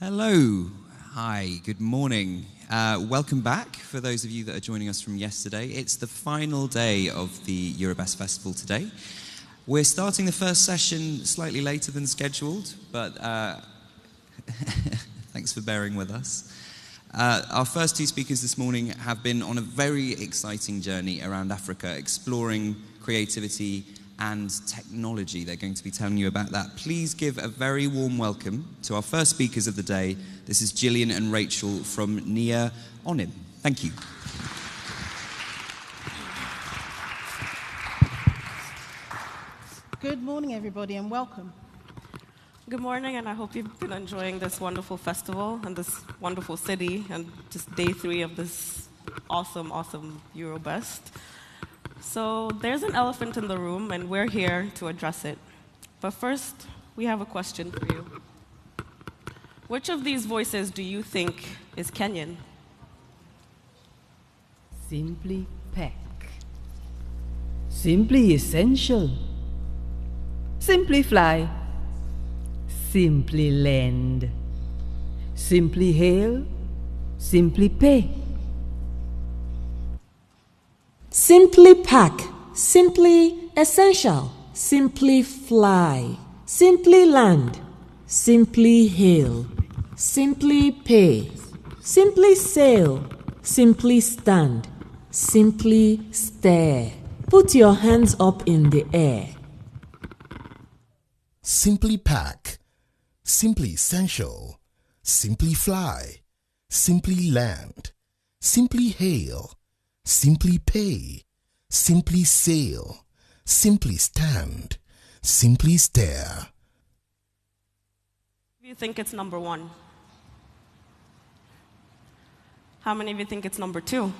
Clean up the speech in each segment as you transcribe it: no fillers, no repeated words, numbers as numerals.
Hello. Hi, good morning. Welcome back for those of you that are joining us from yesterday. It's the final day of the EuroBest Festival today. We're starting the first session slightly later than scheduled, but thanks for bearing with us. Our first two speakers this morning have been on a very exciting journey around Africa, exploring creativity and technology. They're going to be telling you about that. Please give a very warm welcome to our first speakers of the day. This is Gillian and Rachel from Nia Onim. Thank you. Good morning, everybody, and welcome. Good morning, and I hope you've been enjoying this wonderful festival and this wonderful city and just day 3 of this awesome EuroBest. So there's an elephant in the room, and we're here to address it. But first, we have a question for you. Which of these voices do you think is Kenyan? Simply pack. Simply essential. Simply fly. Simply land. Simply hail. Simply pay. Simply pack, simply essential, simply fly, simply land, simply hail, simply pay, simply sail, simply stand, simply stare. Put your hands up in the air. Simply pack, simply essential, simply fly, simply land, simply hail, simply pay, simply sail, simply stand, simply stare. Do you think it's number 1? How many of you think it's number 2?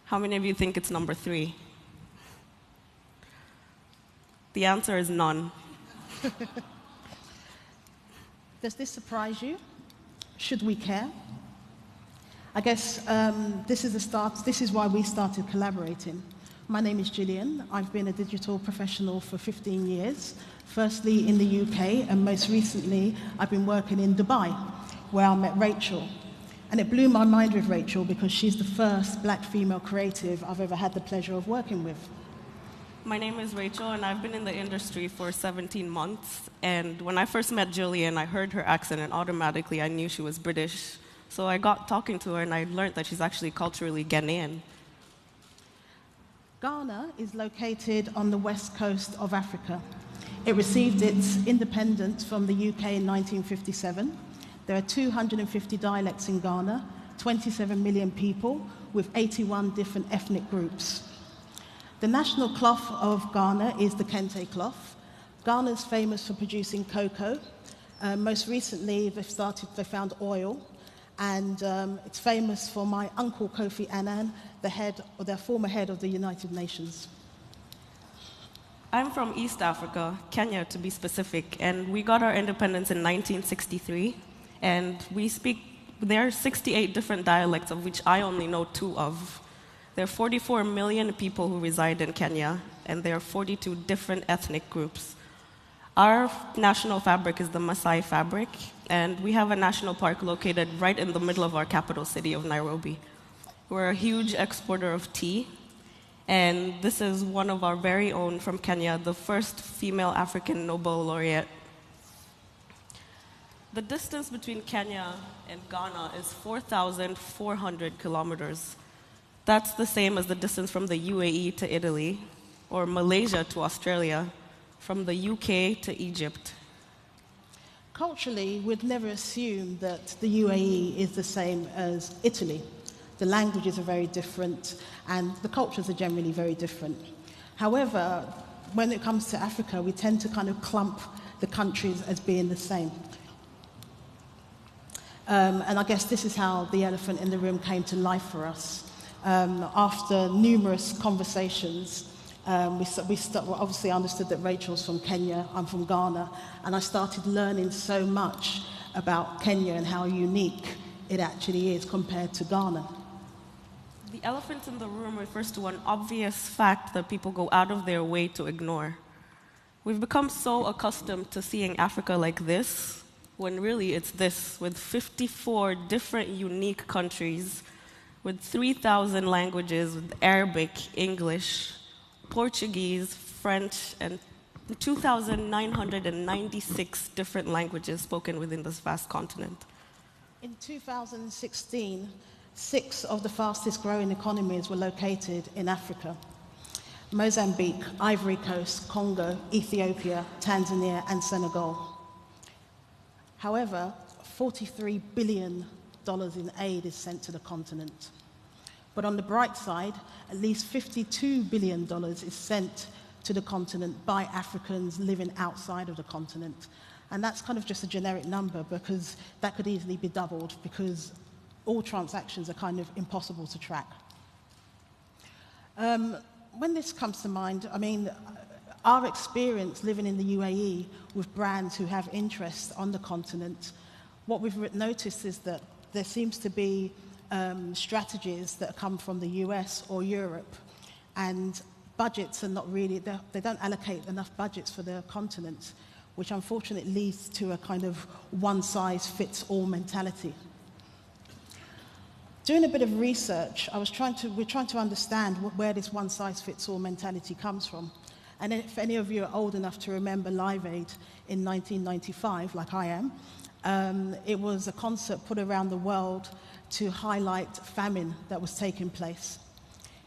How many of you think it's number 3? The answer is none. Does this surprise you? Should we care? I guess this is the start. This is why we started collaborating. My name is Gillian. I've been a digital professional for 15 years, firstly in the UK, and most recently I've been working in Dubai, where I met Rachel. And it blew my mind with Rachel because she's the first black female creative I've ever had the pleasure of working with. My name is Rachel, and I've been in the industry for 17 months. And when I first met Gillian, I heard her accent, and automatically I knew she was British. So I got talking to her, and I learned that she's actually culturally Ghanaian. Ghana is located on the west coast of Africa. It received its independence from the UK in 1957. There are 250 dialects in Ghana, 27 million people, with 81 different ethnic groups. The national cloth of Ghana is the kente cloth. Ghana is famous for producing cocoa. Most recently, they found oil. And it's famous for my uncle Kofi Annan, the former head of the United Nations. I'm from East Africa, Kenya to be specific, and we got our independence in 1963. And there are 68 different dialects, of which I only know 2 of. There are 44 million people who reside in Kenya, and there are 42 different ethnic groups. Our national fabric is the Maasai fabric, and we have a national park located right in the middle of our capital city of Nairobi. We're a huge exporter of tea, and this is one of our very own from Kenya, the first female African Nobel laureate. The distance between Kenya and Ghana is 4,400 kilometers. That's the same as the distance from the UAE to Italy, or Malaysia to Australia, from the UK to Egypt. Culturally, we'd never assume that the UAE is the same as Italy. The languages are very different, and the cultures are generally very different. However, when it comes to Africa, we tend to kind of clump the countries as being the same. And I guess this is how the elephant in the room came to life for us. After numerous conversations, we obviously understood that Rachel's from Kenya, I'm from Ghana, and I started learning so much about Kenya and how unique it actually is compared to Ghana. The elephant in the room refers to an obvious fact that people go out of their way to ignore. We've become so accustomed to seeing Africa like this, when really it's this, with 54 different unique countries, with 3,000 languages, with Arabic, English, Portuguese, French, and 2,996 different languages spoken within this vast continent. In 2016, 6 of the fastest growing economies were located in Africa: Mozambique, Ivory Coast, Congo, Ethiopia, Tanzania, and Senegal. However, $43 billion in aid is sent to the continent. But on the bright side, at least $52 billion is sent to the continent by Africans living outside of the continent. And that's kind of just a generic number, because that could easily be doubled, because all transactions are kind of impossible to track. When this comes to mind, I mean, our experience living in the UAE with brands who have interest on the continent, what we've noticed is that there seems to be strategies that come from the US or Europe, and budgets are not really, they don't allocate enough budgets for the continent, which unfortunately leads to a kind of one-size-fits-all mentality. Doing a bit of research, we're trying to understand where this one-size-fits-all mentality comes from. And if any of you are old enough to remember Live Aid in 1995, like I am, it was a concert put around the world to highlight famine that was taking place.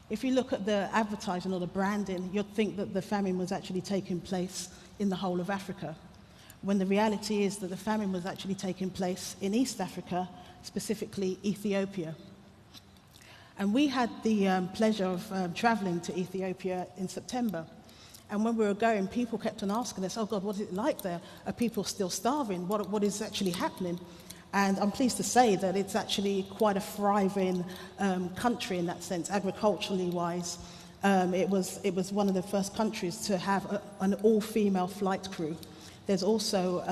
If you look at the advertising or the branding, you'd think that the famine was actually taking place in the whole of Africa, when the reality is that the famine was actually taking place in East Africa, specifically Ethiopia. And we had the pleasure of traveling to Ethiopia in September. And when we were going, people kept on asking us, oh God, what is it like there? Are people still starving? What is actually happening? And I'm pleased to say that it's actually quite a thriving country in that sense, agriculturally wise. It was one of the first countries to have an all-female flight crew. There's also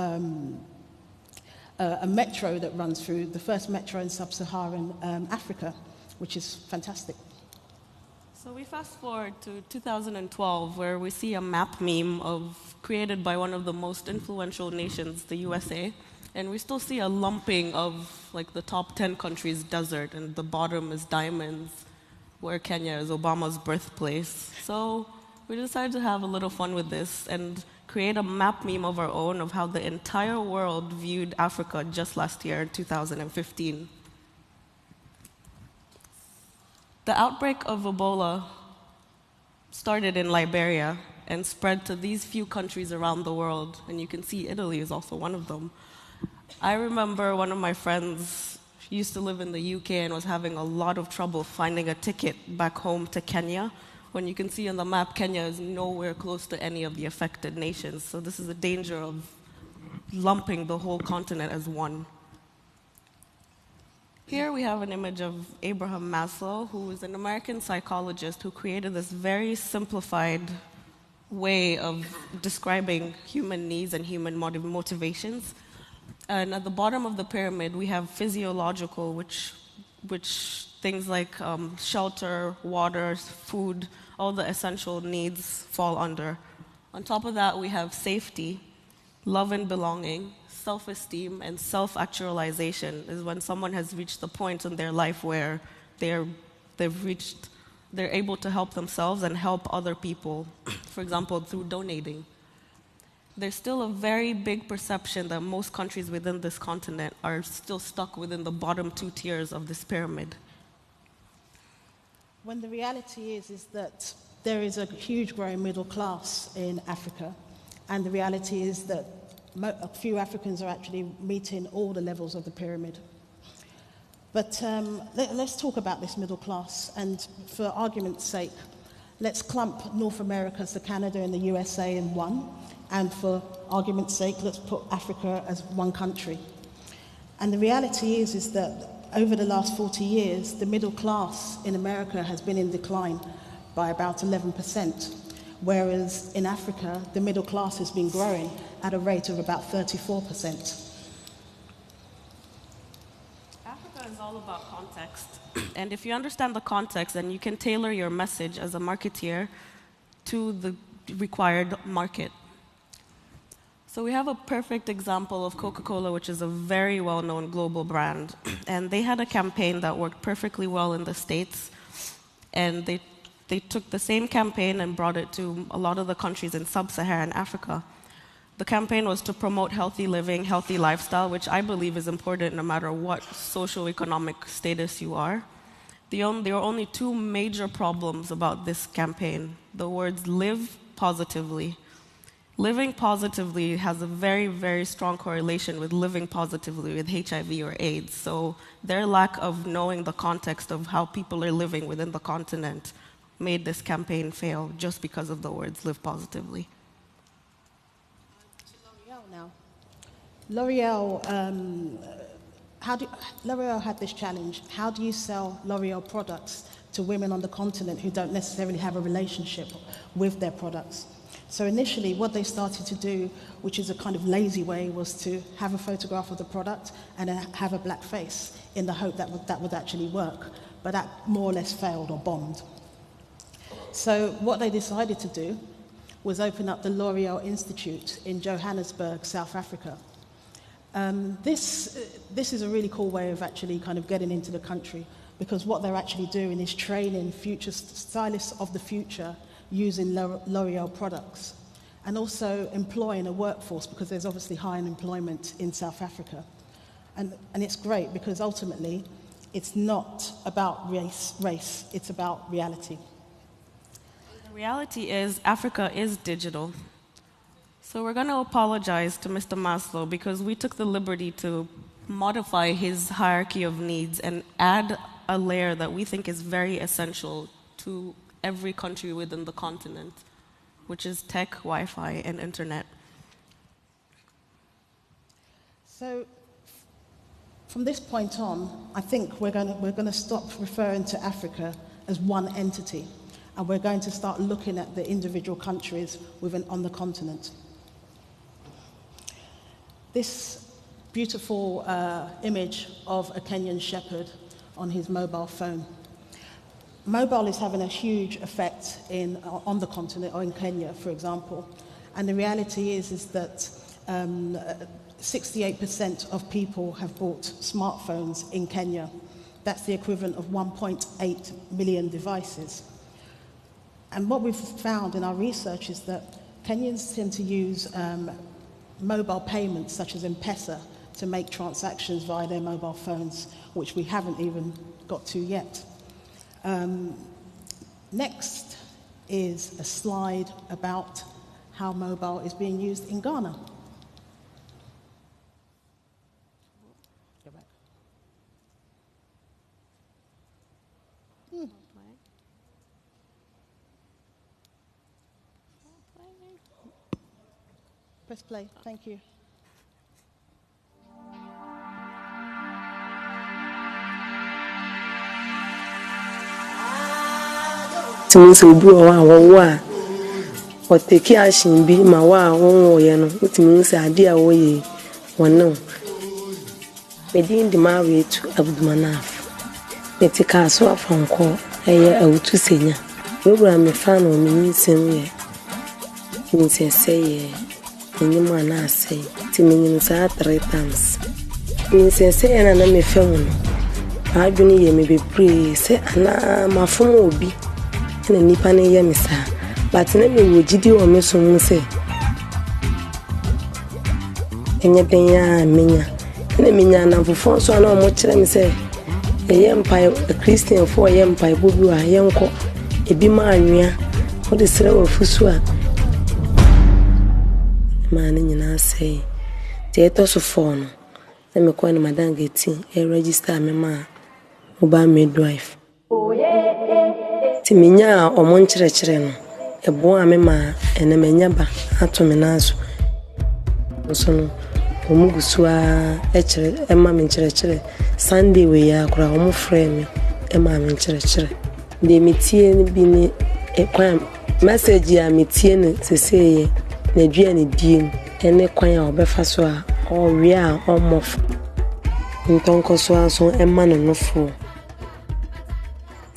a metro that runs through, the first metro in sub-Saharan Africa, which is fantastic. So we fast forward to 2012, where we see a map meme created by one of the most influential nations, the USA, and we still see a lumping of like the top 10 countries desert, and the bottom is diamonds, where Kenya is Obama's birthplace. So we decided to have a little fun with this and create a map meme of our own of how the entire world viewed Africa just last year, 2015. The outbreak of Ebola started in Liberia and spread to these few countries around the world, and you can see Italy is also one of them. I remember one of my friends used to live in the UK and was having a lot of trouble finding a ticket back home to Kenya. When you can see on the map, Kenya is nowhere close to any of the affected nations, so this is a danger of lumping the whole continent as one. Here we have an image of Abraham Maslow, who is an American psychologist who created this very simplified way of describing human needs and human motivations. And at the bottom of the pyramid, we have physiological, which things like shelter, water, food, all the essential needs fall under. On top of that, we have safety, love and belonging, self-esteem, and self-actualization is when someone has reached the point in their life where they're able to help themselves and help other people, for example, through donating. There's still a very big perception that most countries within this continent are still stuck within the bottom 2 tiers of this pyramid. When the reality is that there is a huge growing middle class in Africa, and the reality is that a few Africans are actually meeting all the levels of the pyramid. But let's talk about this middle class, and for argument's sake, let's clump North America, so Canada and the USA in one, and for argument's sake, let's put Africa as one country. And the reality is that over the last 40 years, the middle class in America has been in decline by about 11%, whereas in Africa, the middle class has been growing at a rate of about 34%. Africa is all about context. And if you understand the context, then you can tailor your message as a marketeer to the required market. So we have a perfect example of Coca-Cola, which is a very well-known global brand. And they had a campaign that worked perfectly well in the States. And they took the same campaign and brought it to a lot of the countries in sub-Saharan Africa. The campaign was to promote healthy living, healthy lifestyle, which I believe is important no matter what socioeconomic status you are. There were only two major problems about this campaign. The words live positively. Living positively has a very, very strong correlation with living positively with HIV or AIDS. So their lack of knowing the context of how people are living within the continent made this campaign fail just because of the words live positively. L'Oreal L'Oreal had this challenge. How do you sell L'Oreal products to women on the continent who don't necessarily have a relationship with their products? So initially, what they started to do, which is a kind of lazy way, was to have a photograph of the product and have a black face in the hope that would actually work. But that more or less failed or bombed. So what they decided to do was open up the L'Oreal Institute in Johannesburg, South Africa. This is a really cool way of actually kind of getting into the country, because what they're actually doing is training future stylists of the future using L'Oreal products, and also employing a workforce, because there's obviously high unemployment in South Africa. And it's great because ultimately it's not about race, it's about reality. The reality is Africa is digital. So we're going to apologize to Mr. Maslow because we took the liberty to modify his hierarchy of needs and add a layer that we think is very essential to every country within the continent, which is tech, Wi-Fi, and internet. So from this point on, I think we're going to stop referring to Africa as one entity, and we're going to start looking at the individual countries on the continent. This beautiful image of a Kenyan shepherd on his mobile phone. Mobile is having a huge effect on the continent, or in Kenya, for example. And the reality is that 68% of people have bought smartphones in Kenya. That's the equivalent of 1.8 million devices. And what we've found in our research is that Kenyans tend to use mobile payments such as M-Pesa to make transactions via their mobile phones, which we haven't even got to yet. Next is a slide about how mobile is being used in Ghana. Go back. Press play, thank you. Timusi obi wo a o take action bi ma wa won ye no timusi ade a wo ye wonno medin di ma we tu abudmanaf metika so afanko eye awutu senya program me fa no me nsem ye nse say enyi ma na say timinyi sa 3 times nse say na na me fam no adwuni ye me be pray say ana mafom obi na nipa na ye misa but na me wogidi o me so mu say enye den ya menya na menya na fofo so na o mo kire me say ye empire Christian for ye empire bobi wa ye nko ebi ma anwea o de sere wa fusu a ma na nyina say te to so for no na me ko na madam geti e register me ma oba midwife timinya omo nkyerɛkyerɛ no ebo ame ma ene menya ba ato me naso so no omugusu a ekyerɛ ema me nkyerɛkyerɛ Sunday we ya kura omo frɛ me ema me nkyerɛkyerɛ de metie ne bi ne kwan message ya metie ne seseye na dua ne diem ene kwan a obefa so a owie a omof ntonko so aso ema no nofo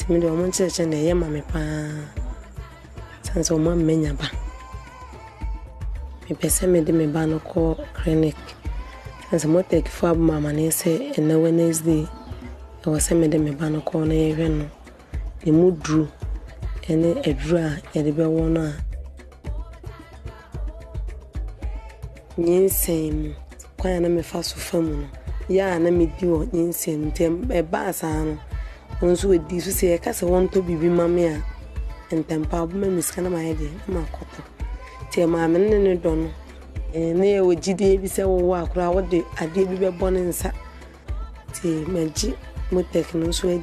me do mo ncheche na ye ma me pa sanso mo menya ba mepɛ sɛ mede me ba no kɔ clinic. And some more take for mama and say, and no Wednesday, I was sending me ban a corner even. The mood drew, and a draw, and the bell one. Yin same, quite a me fast for fun. Ya, and I meet you in same, a bass on. Once with this, say, I can't want to be mamma, and temper Miss Canamide, my cotton. Tell my man in the don. Near with GD, be so walk round the idea be born inside. Tea, Maggie, would take no sweat.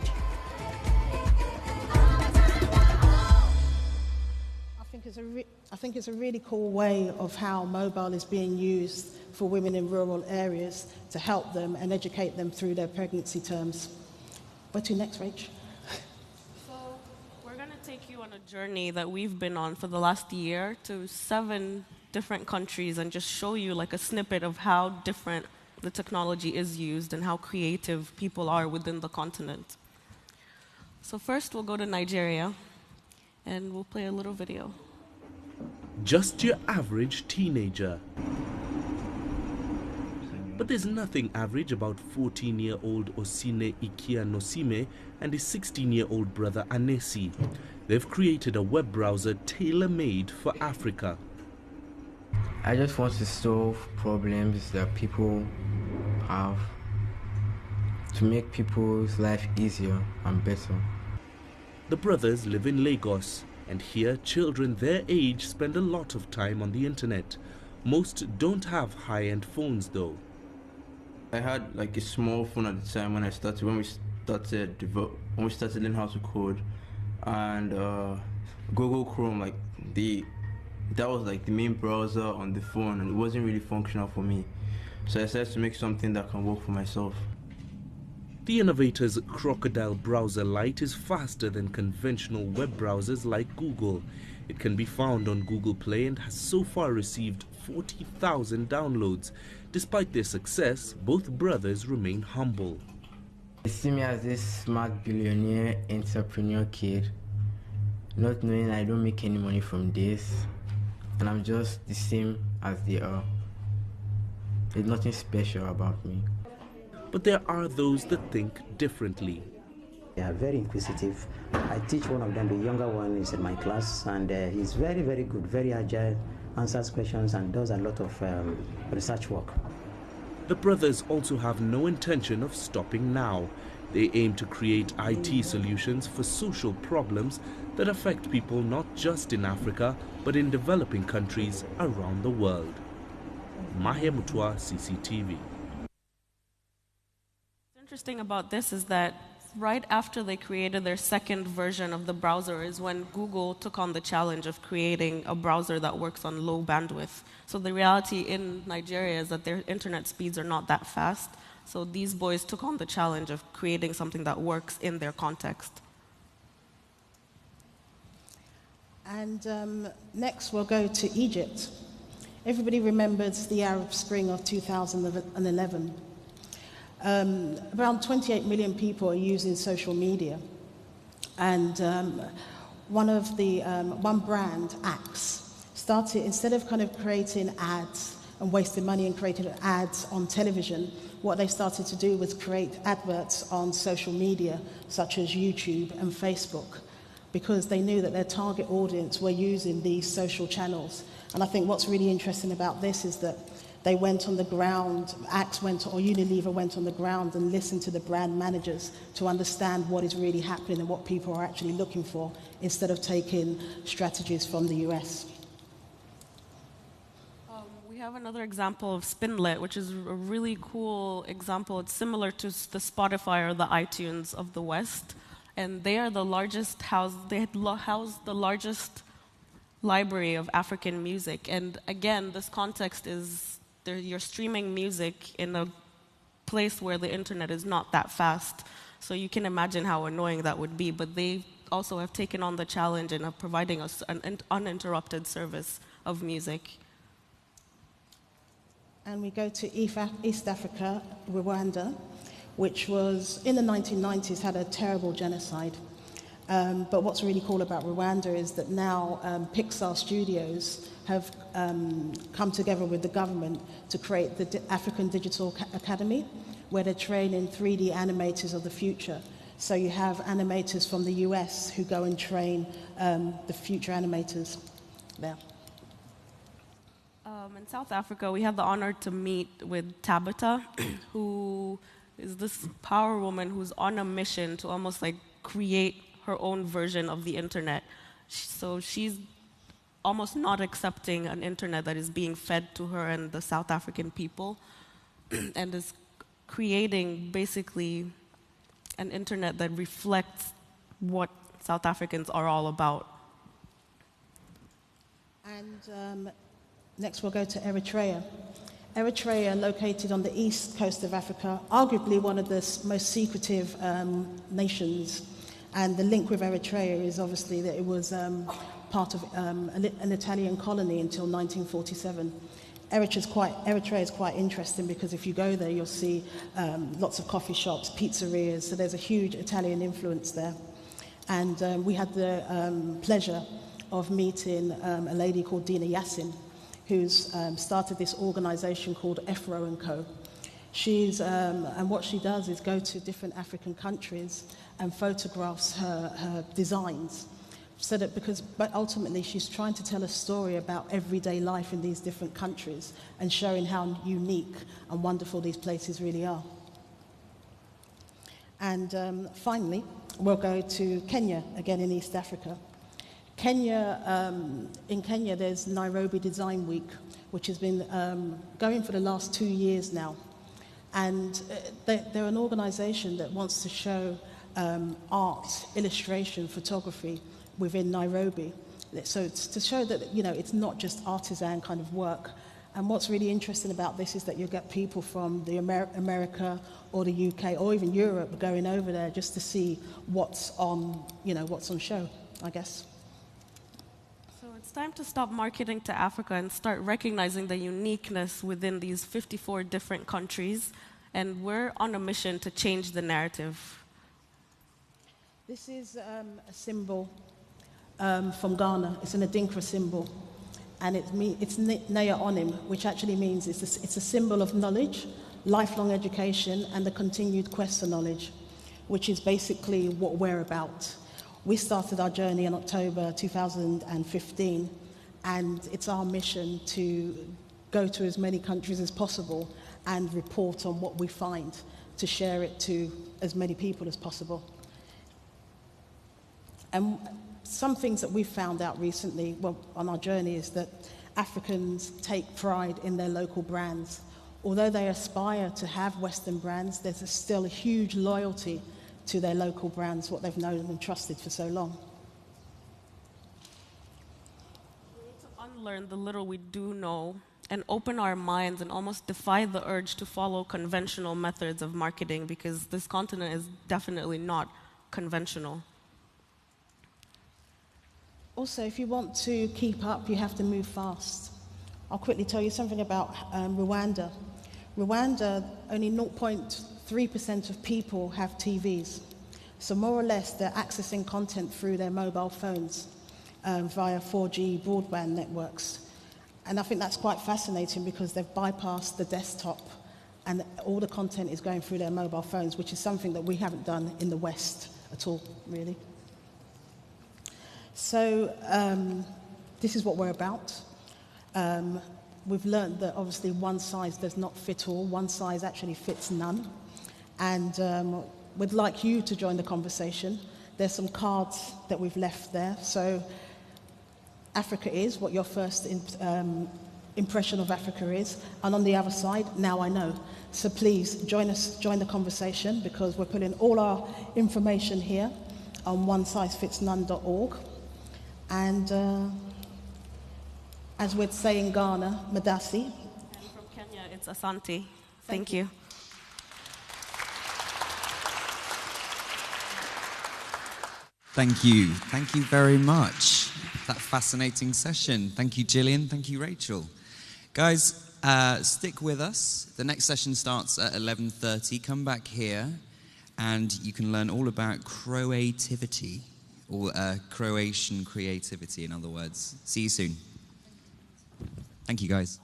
I think it's a really cool way of how mobile is being used for women in rural areas to help them and educate them through their pregnancy terms. Where to next, Rach? So we're going to take you on a journey that we've been on for the last year to 7 different countries and just show you like a snippet of how different the technology is used and how creative people are within the continent. So first we'll go to Nigeria and we'll play a little video. Just your average teenager. But there's nothing average about 14-year-old Osine Ikia Nosime and his 16-year-old brother Anesi. They've created a web browser tailor-made for Africa. I just want to solve problems that people have to make people's life easier and better. The brothers live in Lagos, and here children their age spend a lot of time on the internet. Most don't have high-end phones though. I had like a small phone at the time when we started learning how to code, and Google Chrome, that was like the main browser on the phone, and it wasn't really functional for me. So I decided to make something that can work for myself. The innovator's Crocodile Browser Lite is faster than conventional web browsers like Google. It can be found on Google Play and has so far received 40,000 downloads. Despite their success, both brothers remain humble. They see me as this smart billionaire entrepreneur kid, not knowing I don't make any money from this, and I'm just the same as they are. There's nothing special about me. But there are those that think differently. They are very inquisitive. I teach one of them, the younger one is in my class, and he's very, very good, very agile, answers questions and does a lot of research work. The brothers also have no intention of stopping now. They aim to create IT solutions for social problems that affect people not just in Africa, but in developing countries around the world. Mahia Mutua, CCTV. What's interesting about this is that right after they created their second version of the browser is when Google took on the challenge of creating a browser that works on low bandwidth. So the reality in Nigeria is that their internet speeds are not that fast. So these boys took on the challenge of creating something that works in their context. And next we'll go to Egypt. Everybody remembers the Arab Spring of 2011. Around 28 million people are using social media. And one brand, Axe, started, instead of kind of creating ads and wasting money and creating ads on television, what they started to do was create adverts on social media, such as YouTube and Facebook, because they knew that their target audience were using these social channels. And I think what's really interesting about this is that they went on the ground, Axe went, or Unilever went on the ground and listened to the brand managers to understand what is really happening and what people are actually looking for, instead of taking strategies from the US. We have another example of Spinlet, which is a really cool example. It's similar to the Spotify or the iTunes of the West. And they are the largest house the largest library of African music. And again, this context is you're streaming music in a place where the internet is not that fast. So you can imagine how annoying that would be. But they also have taken on the challenge and are providing us an uninterrupted service of music. And we go to East Africa, Rwanda, which was, in the 1990s, had a terrible genocide. But what's really cool about Rwanda is that now Pixar Studios have come together with the government to create the African Digital Academy, where they're training 3D animators of the future. So you have animators from the US who go and train the future animators there. In South Africa, we had the honor to meet with Tabitha, who is this power woman who's on a mission to almost like create her own version of the internet. So she's almost not accepting an internet that is being fed to her and the South African people, and is creating basically an internet that reflects what South Africans are all about. And next we'll go to Eritrea. Eritrea, located on the east coast of Africa, arguably one of the most secretive nations. And the link with Eritrea is obviously that it was part of an Italian colony until 1947. Eritrea is quite interesting because if you go there, you'll see lots of coffee shops, pizzerias, so there's a huge Italian influence there. And we had the pleasure of meeting a lady called Dina Yassin, who's started this organization called Efro & Co. And what she does is go to different African countries and photographs her designs. But ultimately she's trying to tell a story about everyday life in these different countries and showing how unique and wonderful these places really are. And finally, we'll go to Kenya, again in East Africa. In Kenya, there's Nairobi Design Week, which has been going for the last 2 years now. And they're an organization that wants to show art, illustration, photography within Nairobi. So it's to show that, it's not just artisan kind of work. And what's really interesting about this is that you'll get people from the America or the UK or even Europe going over there just to see what's on show, I guess. So it's time to stop marketing to Africa and start recognizing the uniqueness within these 54 different countries. And we're on a mission to change the narrative. This is a symbol from Ghana. It's an Adinkra symbol. And it's Naya Onim, which actually means it's a symbol of knowledge, lifelong education, and the continued quest for knowledge, which is basically what we're about. We started our journey in October 2015, and it's our mission to go to as many countries as possible and report on what we find to share it to as many people as possible. And some things that we've found out recently, on our journey, is that Africans take pride in their local brands. Although they aspire to have Western brands, there's still a huge loyalty to their local brands, what they've known and trusted for so long. We need to unlearn the little we do know and open our minds and almost defy the urge to follow conventional methods of marketing, because this continent is definitely not conventional. Also, if you want to keep up, you have to move fast. I'll quickly tell you something about Rwanda. Rwanda, only 0.3% of people have TVs. So more or less, they're accessing content through their mobile phones via 4G broadband networks. And I think that's quite fascinating because they've bypassed the desktop and all the content is going through their mobile phones, which is something that we haven't done in the West at all, really. So this is what we're about. We've learned that obviously one size does not fit all. One size actually fits none. And we'd like you to join the conversation. There's some cards that we've left there. So Africa is what your first impression of Africa is. And on the other side, now I know. So please join the conversation, because we're putting all our information here on onesizefitsnone.org. And as we'd say in Ghana, Madasi. And from Kenya, it's Asante. Thank you. Thank you. Thank you very much. That fascinating session. Thank you, Gillian. Thank you, Rachel. Guys, stick with us. The next session starts at 11:30. Come back here and you can learn all about creativity. or Croatian creativity, in other words. See you soon. Thank you, guys.